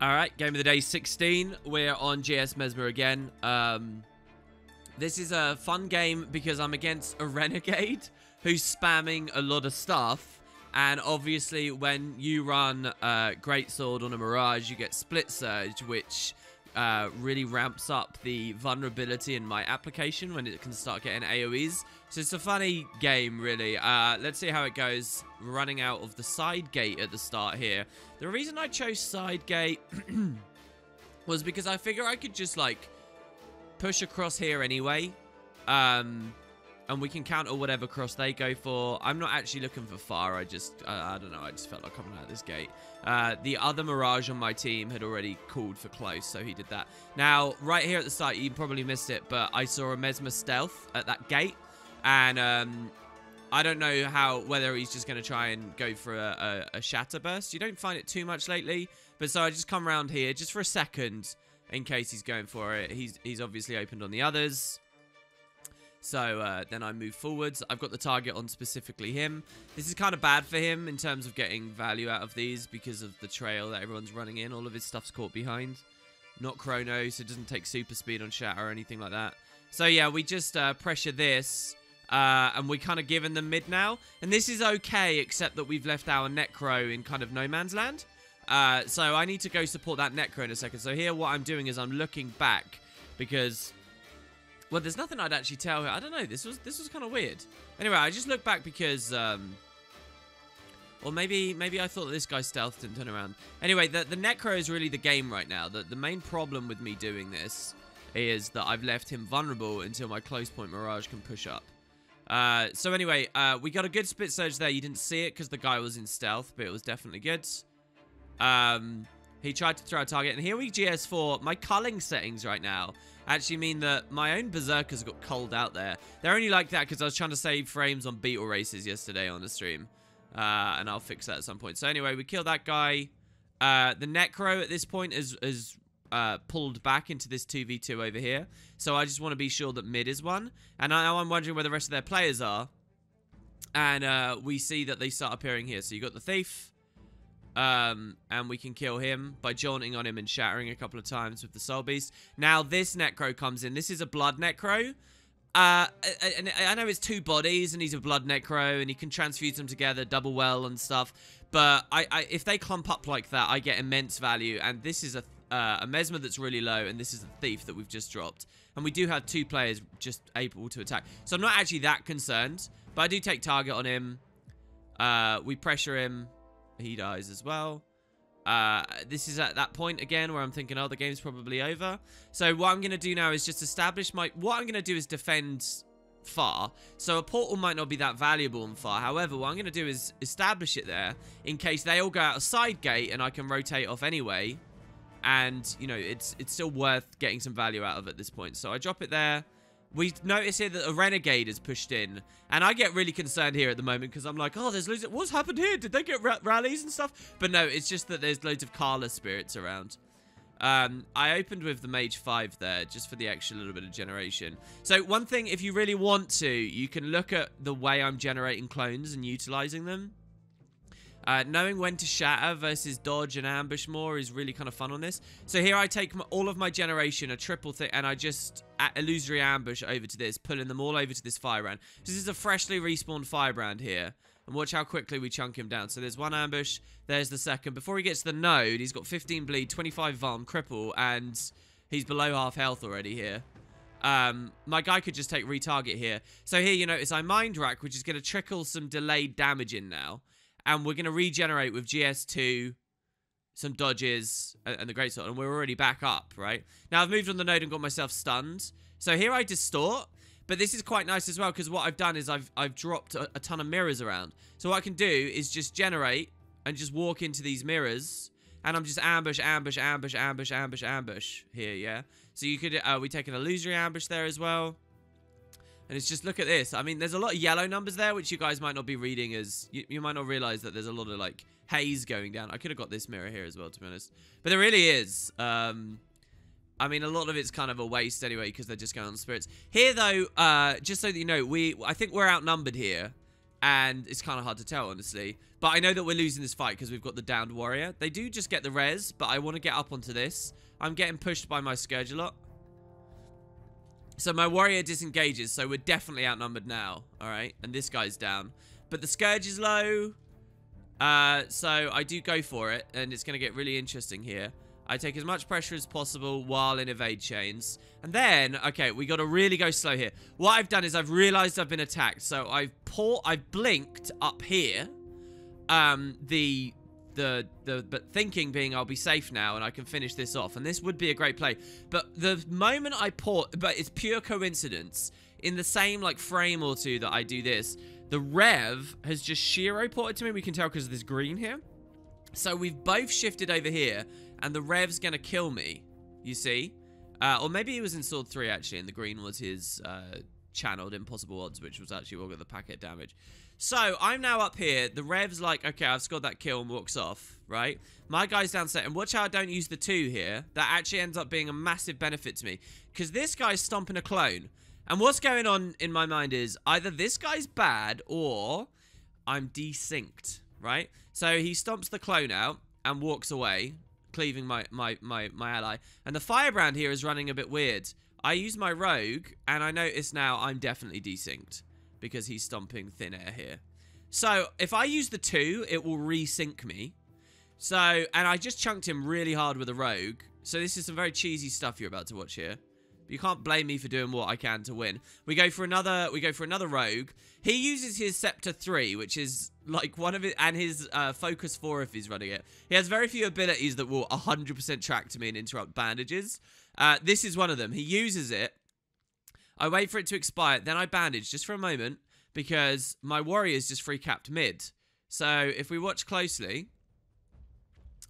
Alright, game of the day 16. We're on GS Mesmer again. This is a fun game because I'm against a renegade who's spamming a lot of stuff. And obviously when you run Greatsword on a Mirage, you get Split Surge, which really ramps up the vulnerability in my application when it can start getting AoEs. So it's a funny game, really. Let's see how it goes. Running out of the side gate at the start here. The reason I chose side gate was because I figure I could just, like, push across here anyway. And we can counter whatever cross they go for. I'm not actually looking for far. I don't know. I just felt like coming out of this gate. The other Mirage on my team had already called for close, so he did that. Now, right here at the start, you probably missed it, but I saw a Mesmer stealth at that gate. And I don't know whether he's just going to try and go for a shatter burst. You don't find it too much lately. But so I just come around here just for a second in case he's going for it. He's obviously opened on the others. So then I move forwards. I've got the target on specifically him. This is kind of bad for him in terms of getting value out of these because of the trail that everyone's running in. All of his stuff's caught behind. Not chrono, so it doesn't take super speed on shatter or anything like that. So yeah, we just pressure this. And we're kind of giving them mid now. And this is okay, except that we've left our Necro in kind of no man's land. So I need to go support that Necro in a second. So here what I'm doing is I'm looking back because... well, there's nothing I'd actually tell her. I don't know. This was kind of weird. Anyway, I just look back because... or maybe I thought that this guy stealthed and turned around. Anyway, the Necro is really the game right now. The main problem with me doing this is that I've left him vulnerable until my close point Mirage can push up. So anyway, we got a good split surge there. You didn't see it because the guy was in stealth, but it was definitely good. He tried to throw a target, and here we GS4. My culling settings right now actually mean that my own Berserkers got culled out there. They're only like that because I was trying to save frames on Beetle races yesterday on the stream. And I'll fix that at some point. So anyway, we killed that guy. The Necro at this point is pulled back into this 2v2 over here. So I just want to be sure that mid is one. And now I'm wondering where the rest of their players are. And we see that they start appearing here. So you got the Thief. And we can kill him by jaunting on him and shattering a couple of times with the Soul Beast. Now this Necro comes in. This is a Blood Necro. And I know it's two bodies and he's a Blood Necro and he can transfuse them together double well and stuff. But if they clump up like that, I get immense value. And this is a Mesmer that's really low, and this is a Thief that we've just dropped. And we do have two players just able to attack. So I'm not actually that concerned, but I do take target on him. We pressure him. He dies as well. This is at that point again where I'm thinking, oh, the game's probably over. So what I'm going to do now is just establish what I'm going to do is defend far. So a portal might not be that valuable on far. However, what I'm going to do is establish it there in case they all go out a side gate and I can rotate off anyway. And, you know, it's still worth getting some value out of at this point. So I drop it there. We notice here that a Renegade is pushed in. And I get really concerned here at the moment because I'm like, oh, there's loads of... what's happened here? Did they get rallies and stuff? But no, it's just that there's loads of Kala spirits around. I opened with the Mage 5 there just for the extra little bit of generation. So one thing, if you really want to, you can look at the way I'm generating clones and utilizing them. Knowing when to shatter versus dodge and ambush more is really kind of fun on this. So here I take all of my generation, a triple thing, and I just illusory ambush over to this, pulling them all over to this firebrand. This is a freshly respawned firebrand here. And watch how quickly we chunk him down. So there's one ambush, there's the second. Before he gets to the node, he's got 15 bleed, 25 vuln, cripple, and he's below half health already here. My guy could just take retarget here. So here you notice I mind rack, which is going to trickle some delayed damage in now. And we're going to regenerate with GS2, some dodges, and the Greatsword. And we're already back up, right? Now, I've moved on the node and got myself stunned. So here I distort. But this is quite nice as well, because what I've done is I've dropped a ton of mirrors around. So what I can do is just generate and just walk into these mirrors. And I'm just ambush, ambush, ambush, ambush, ambush, ambush here, yeah? So you could, we take an illusory ambush there as well. And it's just, look at this. I mean, there's a lot of yellow numbers there, which you guys might not be reading as... You might not realize that there's a lot of, like, haze going down. I could have got this mirror here as well, to be honest. But there really is. I mean, a lot of it's kind of a waste anyway, because they're just going on spirits. Here, though, just so that you know, I think we're outnumbered here. And it's kind of hard to tell, honestly. But I know that we're losing this fight because we've got the downed warrior. They do just get the res, but I want to get up onto this. I'm getting pushed by my Scourge a lot. So my warrior disengages, so we're definitely outnumbered now. Alright, and this guy's down. But the Scourge is low. So I do go for it, and it's going to get really interesting here. I take as much pressure as possible while in evade chains. And then, okay, we got to really go slow here. What I've done is I've realized I've been attacked. So I've blinked up here. But thinking being I'll be safe now and I can finish this off. And this would be a great play. But the moment I port, but it's pure coincidence. In the same like frame or two that I do this, the Rev has just Shiro ported to me. We can tell because of this green here. So we've both shifted over here. And the Rev's going to kill me, you see? Or maybe he was in Sword 3, actually, and the green was his channeled Impossible Odds, which was actually what got the packet damage. So, I'm now up here. The Rev's like, okay, I've scored that kill and walks off, right? My guy's down set. And watch how I don't use the 2 here. That actually ends up being a massive benefit to me. Because this guy's stomping a clone. And what's going on in my mind is either this guy's bad or I'm desynced, right? So, he stomps the clone out and walks away, cleaving my ally. And the Firebrand here is running a bit weird. I use my Rogue, and I notice now I'm definitely desynced because he's stomping thin air here. So, if I use the 2, it will resync me. So, and I just chunked him really hard with a Rogue. So, this is some very cheesy stuff you're about to watch here. But you can't blame me for doing what I can to win. We go for another Rogue. He uses his Scepter 3, which is like one of it, and his Focus 4 if he's running it. He has very few abilities that will 100% track to me and interrupt bandages. This is one of them. He uses it. I wait for it to expire. Then I bandage just for a moment because my warrior's just free capped mid. So if we watch closely.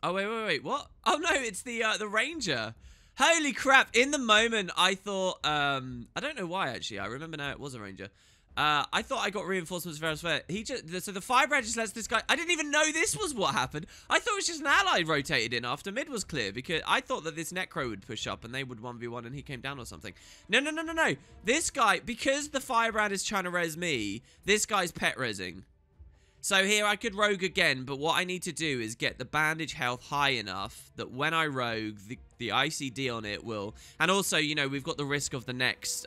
Oh, wait. What? Oh, no, it's the Ranger. Holy crap. In the moment, I thought, I don't know why, actually. I remember now it was a Ranger. I thought I got reinforcements very elsewhere. So the Firebrand just lets this guy... I didn't even know this was what happened. I thought it was just an ally rotated in after mid was clear. Because I thought that this Necro would push up and they would 1v1 and he came down or something. No. This guy, because the Firebrand is trying to res me, this guy's pet resing. So here I could rogue again, but what I need to do is get the bandage health high enough that when I rogue, the ICD on it will... And also, you know, we've got the risk of the next...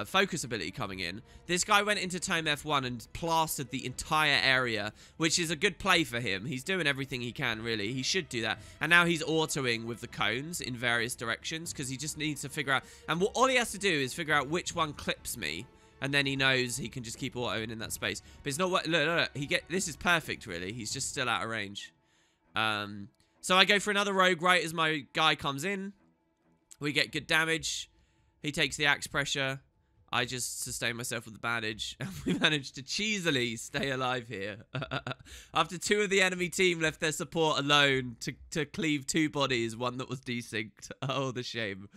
focus ability coming in. This guy went into Tome F1 and plastered the entire area, which is a good play for him. He's doing everything he can, really. He should do that. And now he's autoing with the cones in various directions because he just needs to figure out... And all he has to do is figure out which one clips me. And then he knows he can just keep autoing in that space. But it's not what... Look. This is perfect, really. He's just still out of range. So I go for another rogue right as my guy comes in. We get good damage. He takes the axe pressure. I just sustain myself with the bandage, and we managed to cheesily stay alive here. After 2 of the enemy team left their support alone to cleave 2 bodies, one that was desynced. Oh, the shame.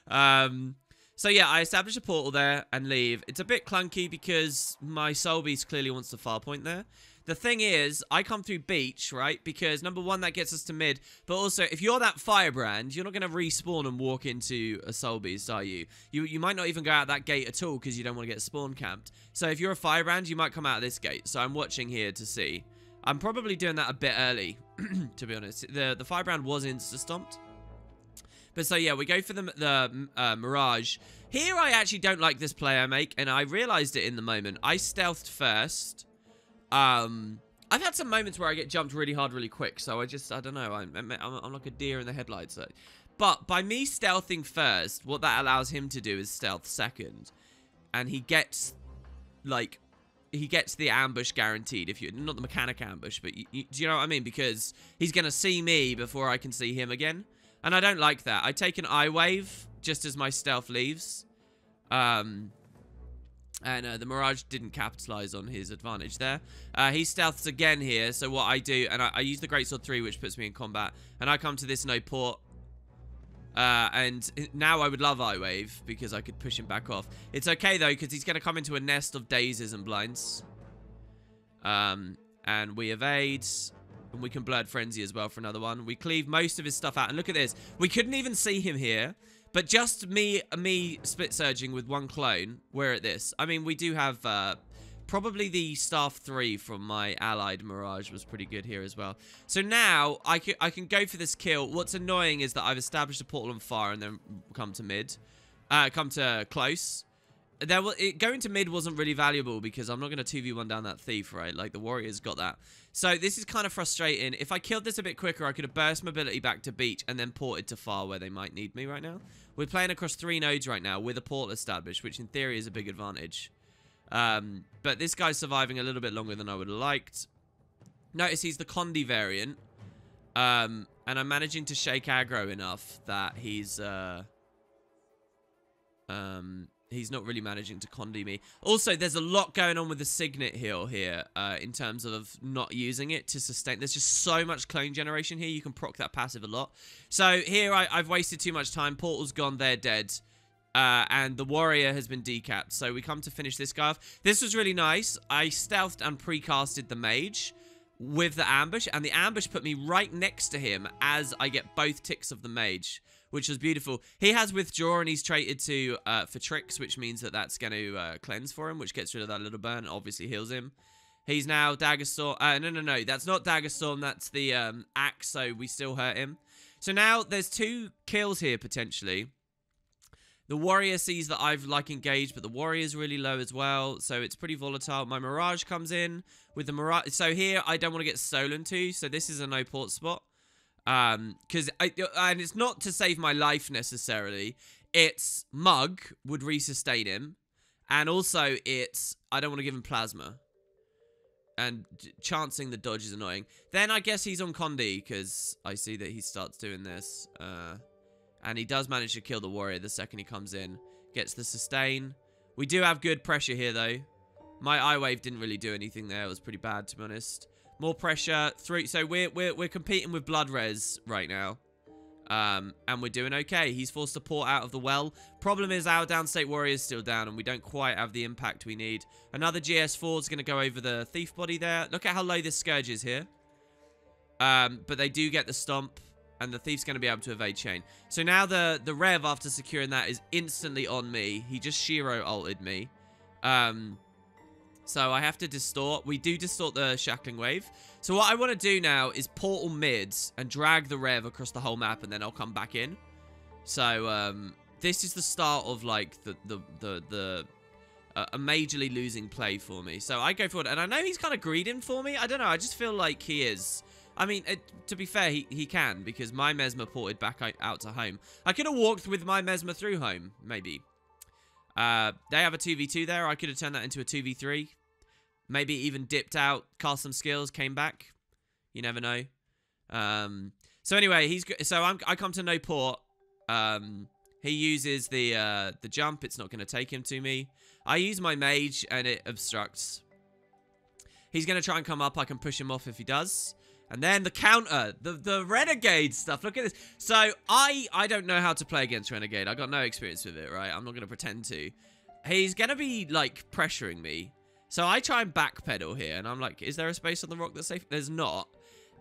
So yeah, I establish a portal there and leave. It's a bit clunky because my Soul Beast clearly wants to far point there. The thing is, I come through beach, right? Because, number 1, that gets us to mid. But also, if you're that Firebrand, you're not going to respawn and walk into a Soul Beast, are you? You might not even go out that gate at all because you don't want to get spawn camped. So if you're a Firebrand, you might come out of this gate. So I'm watching here to see. I'm probably doing that a bit early, to be honest. The Firebrand was insta-stomped. But so, yeah, we go for the Mirage. Here, I actually don't like this play I make, and I realized it in the moment. I stealthed first. I've had some moments where I get jumped really hard, really quick. So I don't know. I'm like a deer in the headlights. But by me stealthing first, what that allows him to do is stealth second. And he gets, the ambush guaranteed. Not the mechanic ambush, but do you know what I mean? Because he's going to see me before I can see him again. And I don't like that. I take an eye wave just as my stealth leaves. And the Mirage didn't capitalize on his advantage there. He stealths again here. So what I do, and I use the Greatsword 3, which puts me in combat. And I come to this no port. And now I would love Eye Wave because I could push him back off. It's okay, though, because he's going to come into a nest of dazes and blinds. And we evade. And we can Blurred Frenzy as well for another one. We cleave most of his stuff out. And look at this. We couldn't even see him here. But just me split surging with one clone, we're at this. I mean, we do have probably the Staff 3 from my allied Mirage was pretty good here as well. So now I can go for this kill. What's annoying is that I've established a portal on far and then come to mid. Come to close. Going to mid wasn't really valuable because I'm not going to 2v1 down that thief, right? Like, the warrior's got that. So this is kind of frustrating. If I killed this a bit quicker, I could have burst mobility back to beach and then ported to far where they might need me right now. We're playing across 3 nodes right now with a portal established, which in theory is a big advantage. But this guy's surviving a little bit longer than I would have liked. Notice he's the Condi variant. And I'm managing to shake aggro enough that he's not really managing to Condi me. Also, there's a lot going on with the Signet heal here in terms of not using it to sustain. There's just so much clone generation here. You can proc that passive a lot. So here I've wasted too much time. Portal's gone. They're dead. And the warrior has been decapped. So we come to finish this guy off. This was really nice. I stealthed and precasted the mage with the ambush. And the ambush put me right next to him as I get both ticks of the mage, which was beautiful. He has withdraw and he's traded to for tricks, which means that that's going to cleanse for him, which gets rid of that little burn. Obviously heals him. He's now Dagger Storm. No. That's not Dagger Storm. That's the axe, so we still hurt him. So now there's 2 kills here, potentially. The warrior sees that I've, engaged, but the warrior's really low as well, so it's pretty volatile. My Mirage comes in with the Mirage. So here, I don't want to get stolen to, so this is a no-port spot. And it's not to save my life, necessarily. It's Mug would resustain him, and also it's I don't want to give him Plasma. And chancing the dodge is annoying. Then I guess he's on Condi, because I see that he starts doing this. And he does manage to kill the warrior the second he comes in. Gets the sustain. We do have good pressure here, though. My I-Wave didn't really do anything there. It was pretty bad, to be honest. More pressure through. So we're competing with Blood Res right now. And we're doing okay. He's forced to port out of the well. Problem is our downstate warrior is still down, and we don't quite have the impact we need. Another GS4 is going to go over the thief body there. Look at how low this Scourge is here. But they do get the stomp. And the thief's going to be able to evade chain. So now the Rev, after securing that, is instantly on me. He just Shiro ulted me. So I have to distort. We do distort the Shackling Wave. So what I want to do now is portal mids and drag the Rev across the whole map, and then I'll come back in. So this is the start of, like, a majorly losing play for me. So I go forward, and I know he's kind of greeding for me. I don't know. I just feel like he is. I mean, to be fair, he can, because my Mesmer ported back out to home. I could have walked with my Mesmer through home, maybe. They have a 2v2 there. I could have turned that into a 2v3. Maybe even dipped out, cast some skills, came back. You never know. So anyway, I come to no port. He uses the jump. It's not going to take him to me. I use my mage, and it obstructs. He's going to try and come up. I can push him off if he does. And then the counter, the Renegade stuff. Look at this. So I don't know how to play against Renegade. I got no experience with it, right? I'm not going to pretend to. He's going to be, like, pressuring me. So I try and backpedal here. And I'm like, is there a space on the rock that's safe? There's not.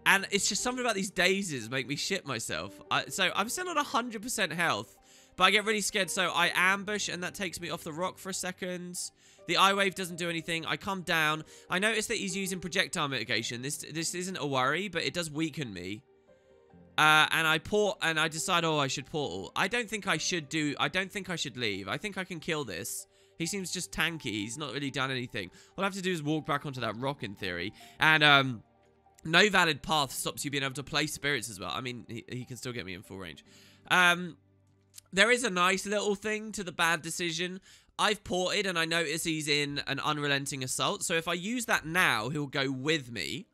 And it's just something about these daisies make me shit myself. So I'm still on 100% health. But I get really scared. So I ambush, and that takes me off the rock for a second. The I-Wave doesn't do anything. I come down. I notice that he's using projectile mitigation. This isn't a worry, but it does weaken me. And I port, and I decide, oh, I should portal. I don't think I should leave. I think I can kill this. He seems just tanky. He's not really done anything. All I have to do is walk back onto that rock, in theory. And no valid path stops you being able to play spirits as well. I mean, he can still get me in full range. There is a nice little thing to the bad decision. I've ported, and I notice he's in an unrelenting assault. So if I use that now, he'll go with me.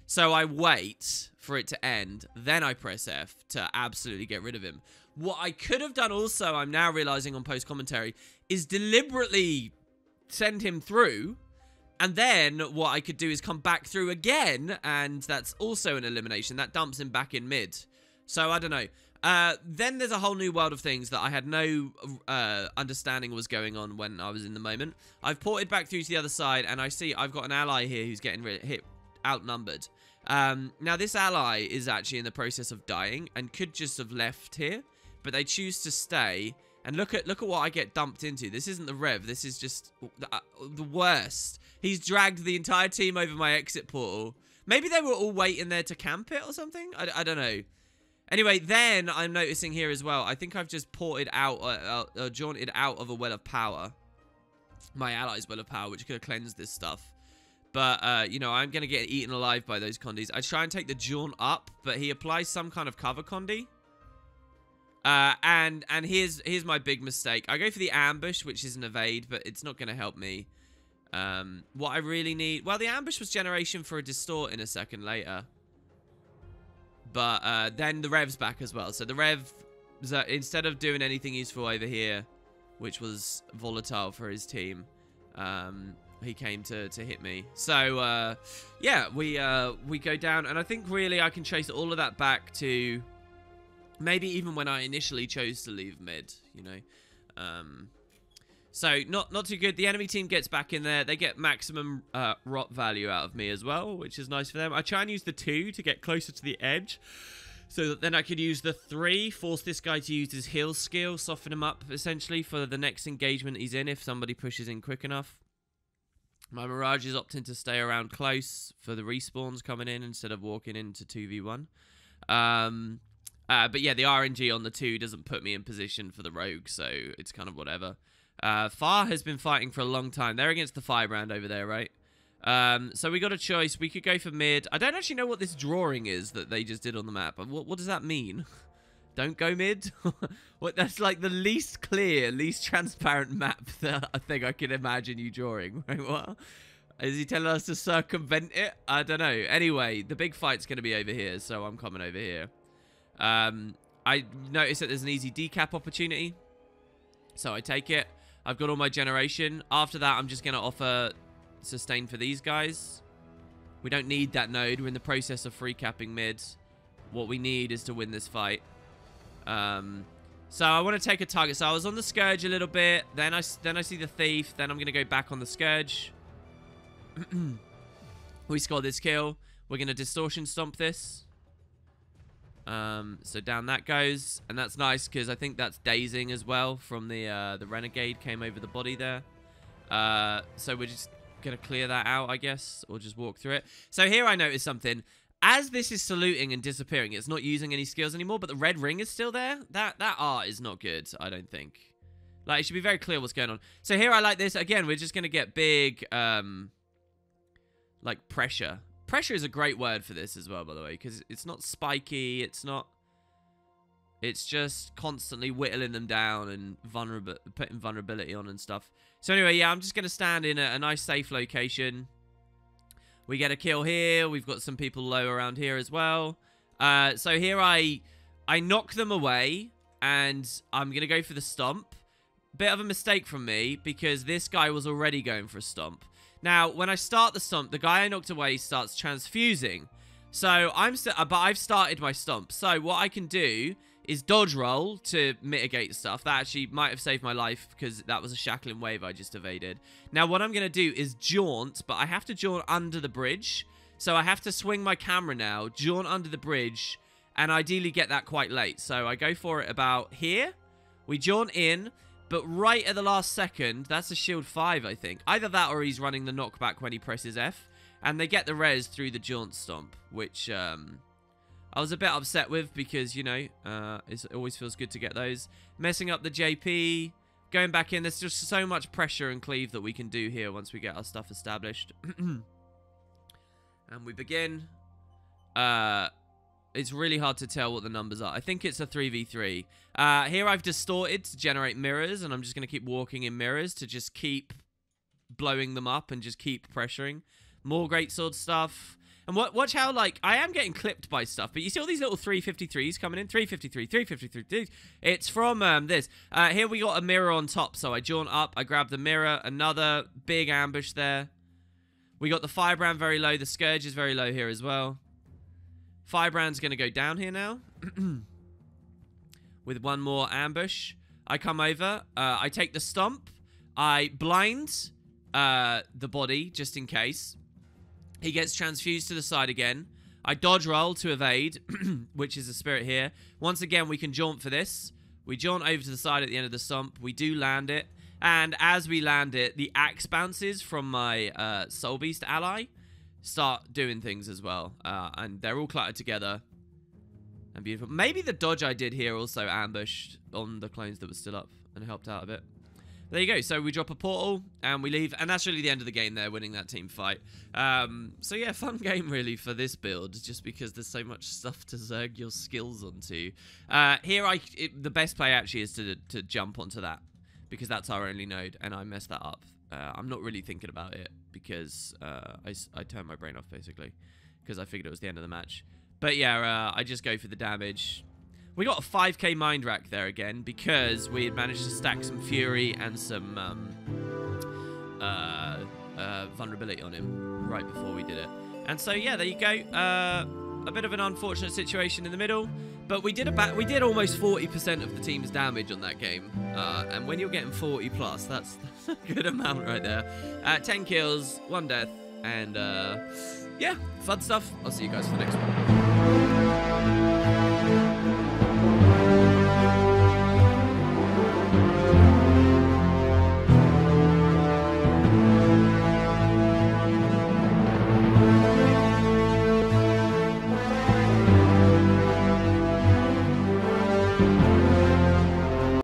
So I wait for it to end. Then I press F to absolutely get rid of him. What I could have done also, I'm now realizing on post-commentary, is deliberately send him through. And then what I could do is come back through again. And that's also an elimination. That dumps him back in mid. So I don't know. Then there's a whole new world of things that I had no understanding was going on when I was in the moment. I've ported back through to the other side, and I see I've got an ally here who's getting hit outnumbered. Now, this ally is actually in the process of dying and could just have left here. but they choose to stay. And look at what I get dumped into. This isn't the Rev. This is just the worst. He's dragged the entire team over my exit portal. Maybe they were all waiting there to camp it or something. I don't know. Anyway, then I'm noticing here as well. I think I've just ported out, jaunted out of a well of power. My allies' well of power, which could have cleansed this stuff. But, you know, I'm going to get eaten alive by those condis. I try and take the jaunt up, but he applies some kind of cover condi. And here's my big mistake. I go for the ambush, which is an evade, but it's not going to help me. What I really need... Well, the ambush was generation for a distort in a second later. But then the Rev's back as well. So the Rev, instead of doing anything useful over here, which was volatile for his team, he came to hit me. So, yeah, we go down. And I think really I can trace all of that back to... Maybe even when I initially chose to leave mid, you know. So, not too good. The enemy team gets back in there. They get maximum rot value out of me as well, which is nice for them. I try and use the 2 to get closer to the edge, so that then I could use the 3, force this guy to use his heal skill, soften him up, essentially, for the next engagement he's in if somebody pushes in quick enough. My Mirage is opting to stay around close for the respawns coming in instead of walking into 2v1. But yeah, the RNG on the 2 doesn't put me in position for the rogue, so it's kind of whatever. Far has been fighting for a long time. They're against the Firebrand over there, right? So we got a choice. We could go for mid. I don't actually know what this drawing is that they just did on the map. What does that mean? Don't go mid? What? That's like the least clear, least transparent map that I think I can imagine you drawing. Right? What? Is he telling us to circumvent it? I don't know. Anyway, the big fight's going to be over here, so I'm coming over here. I noticed that there's an easy decap opportunity, so I take it. I've got all my generation. After that, I'm just going to offer sustain for these guys. We don't need that node. We're in the process of free capping mid. What we need is to win this fight. So I want to take a target. So I was on the Scourge a little bit. Then I see the Thief. Then I'm going to go back on the Scourge. We score this kill. We're going to Distortion Stomp this. So down that goes, and that's nice because I think that's dazing as well from the Renegade came over the body there. So we're just gonna clear that out, I guess, or just walk through it. So here I noticed something. As this is saluting and disappearing, it's not using any skills anymore, but the red ring is still there. That art is not good, I don't think. Like, it should be very clear what's going on. So here I like this. Again, we're just gonna get big, like, pressure. Pressure is a great word for this as well, by the way, because it's not spiky, it's just constantly whittling them down and putting vulnerability on and stuff. So anyway, yeah, I'm just going to stand in a nice safe location. We get a kill here. We've got some people low around here as well. So here I knock them away, and I'm going to go for the stomp. Bit of a mistake from me, because this guy was already going for a stomp. Now, when I start the stomp, the guy I knocked away starts transfusing. So, but I've started my stomp. So, what I can do is dodge roll to mitigate stuff. That actually might have saved my life because that was a shackling wave I just evaded. Now, what I'm going to do is jaunt, but I have to jaunt under the bridge. So, I have to swing my camera now, jaunt under the bridge, and ideally get that quite late. So, I go for it about here. We jaunt in. But right at the last second, that's a shield 5, I think. Either that or he's running the knockback when he presses F. And they get the res through the jaunt stomp, which I was a bit upset with because, you know, it always feels good to get those. Messing up the JP, going back in. There's just so much pressure and cleave that we can do here once we get our stuff established. And we begin. It's really hard to tell what the numbers are. I think it's a 3v3. Here I've distorted to generate mirrors, and I'm just going to keep walking in mirrors to just keep blowing them up and just keep pressuring. More greatsword stuff. And watch how, like, I am getting clipped by stuff, but you see all these little 353s coming in? 353, 353. It's from this. Here we got a mirror on top, so I jaunt up, I grab the mirror, another big ambush there. We got the Firebrand very low, the Scourge is very low here as well. Firebrand's going to go down here now. With one more ambush. I come over. I take the stomp. I blind the body, just in case. He gets transfused to the side again. I dodge roll to evade, which is a spirit here. Once again, we can jaunt for this. We jaunt over to the side at the end of the sump. We do land it. And as we land it, the axe bounces from my Soul Beast ally start doing things as well. And they're all cluttered together. And beautiful. Maybe the dodge I did here also ambushed on the clones that were still up and helped out a bit. There you go. So we drop a portal and we leave. And that's really the end of the game there, winning that team fight. So yeah, fun game really for this build, just because there's so much stuff to zerg your skills onto. Here, the best play actually is to jump onto that, because that's our only node, and I messed that up. I'm not really thinking about it, because I turned my brain off, basically, because I figured it was the end of the match. But yeah, I just go for the damage. We got a 5k mind rack there again, because we had managed to stack some Fury and some vulnerability on him right before we did it. And so yeah, there you go. A bit of an unfortunate situation in the middle, but we did almost 40% of the team's damage on that game. And when you're getting 40 plus, that's a good amount right there. 10 kills, 1 death, and yeah, fun stuff. I'll see you guys for the next one.